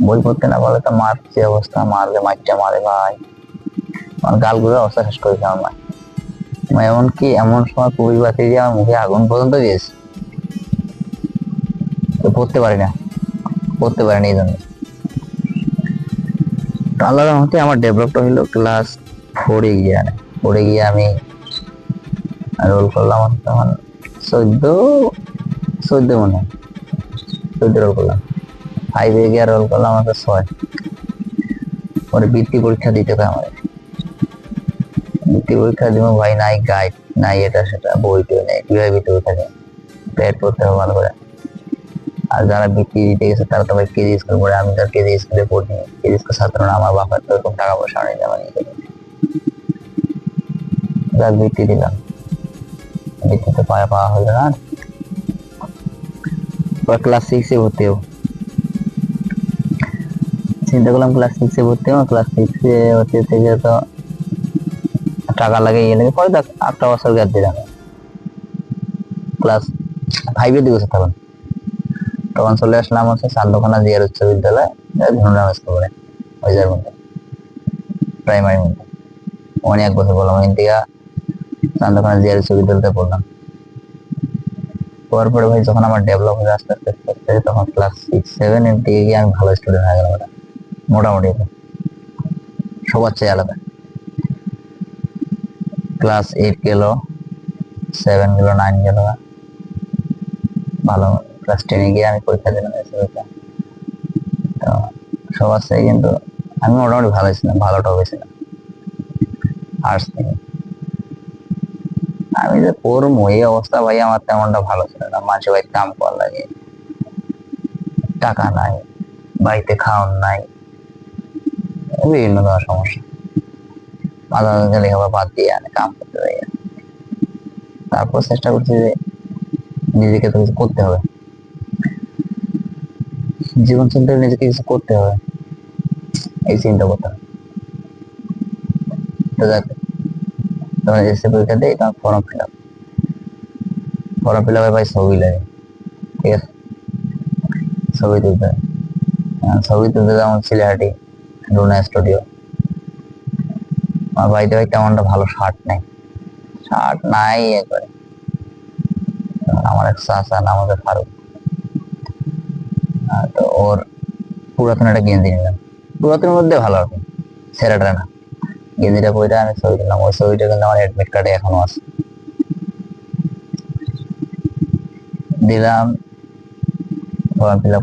বই পড়তে না পারলে তো মার যে অবস্থা, মারলে মাইরটা মারে ভাই, আমার গালগুলো অবস্থা শেষ করেছে আমার মা। এমনকি এমন সময় পুরি বাতি দিয়ে আমার মুখে আগুন পর্যন্ত দিয়েছে, তো পড়তে পারিনি এই জন্য। আল্লাহর রহমতে আমার ডেভেলপটা হলো ক্লাস 4-এ গিয়ে, আমি রোল করলাম তখন 14 মনে হয়, 14 রোল করলাম। 5-এ গিয়ে রোল করলাম আমাকে 6। পরে বৃত্তি পরীক্ষা দিতে হয় আমাদের, বৃত্তি পরীক্ষা দিব ভাই, নাই গাইড নাই এটা সেটা, বই টই নেই, কিভাবে বৃত্তি পরীক্ষা দেবে, প্যাড পড়তে হবে ভালো করে। আর যারা বৃত্তি দিতে গেছে তারা তো ভাই কেজি স্কুল পড়ে, আমি তো কেজি স্কুলে পড়ি, কেজি স্কুল ছাত্র না, আমার বাবার তো এরকম টাকা পয়সা নেই আমার নিজে। যাক বৃত্তি দিলাম, বৃত্তি তো পাওয়া হলো না। ক্লাস 6-এ ভর্তি হবো, চিন্তা করলাম ক্লাস 6-এ ভর্তি হবো। ক্লাস 6-এ ভর্তি হতে গিয়ে তো টাকা লাগে, ইয়ে লাগে, পরে দেখ 8টা বছর গ্যাপ দিলাম। ক্লাস 5-এ দিবসে তখন চলে আসলাম হচ্ছে চান্দখানা জিয়ার উচ্চ বিদ্যালয়, ধনুরাম স্কুল পড়ে, ওই যার মধ্যে প্রাইমারি মধ্যে। অনেক বছর বললাম ইন্ডিয়া চান্দখানা জিয়ার উচ্চ বিদ্যালয়তে পড়লাম। পরে ভাই যখন আমার ডেভেলপ হয়ে আস্তে আস্তে তখন ক্লাস 6-7 এর দিকে গিয়ে আমি ভালো স্টুডেন্ট হয়ে গেলাম, মোটামুটি সবার চেয়ে আলাদা। ক্লাস 8 গেল, 7 গেল, 9 গেল, ভালো। ক্লাস 10-এ গিয়ে আমি পরীক্ষা দিলাম, তো সবার চেয়ে কিন্তু আমি মোটামুটি ভালো ছিলাম, ভালো টপে ছিলাম আর্টস থেকে। আমি যে পড়বো এই অবস্থা ভাই, আমার তেমনটা ভালো ছিল না। মাঝে ভাই কাম করা লাগে, টাকা নাই, বাড়িতে খাওয়ান নাই, বিভিন্ন ধরনের সমস্যা। মাঝে মাঝে লেখাপড়া বাদ দিয়ে কাম করতে পারি। তারপর চেষ্টা করছি যে নিজেকে তো কিছু করতে হবে, জীবন চলতে নিজেকে কিছু করতে হবে, এই চিন্তা করতে হবে। তো দেখ, তোমার এসে পরীক্ষা দেয়, তোমার ফর্ম ফিল আপে ভাই ছবি লাগে, ঠিক আছে, ছবি তুলতে হয়। ছবি তুলতে যেমন চিলাহাটি রুনা স্টুডিও। আমার বাড়িতে ভাই তেমনটা ভালো শার্ট নাই একবারে। আমার এক চাচা নাম হচ্ছে ফারুক, তো ওর পুরাতন একটা গেঞ্জি নিলাম, পুরাতনের মধ্যে ভালো আর কি, ছেঁড়াটা না। গেঞ্জিটা পরে আমি ছবি তুললাম, ওই ছবিটা কিন্তু আমার অ্যাডমিট কার্ডে এখনো আছে। দিলাম, ফর্ম ফিল আপ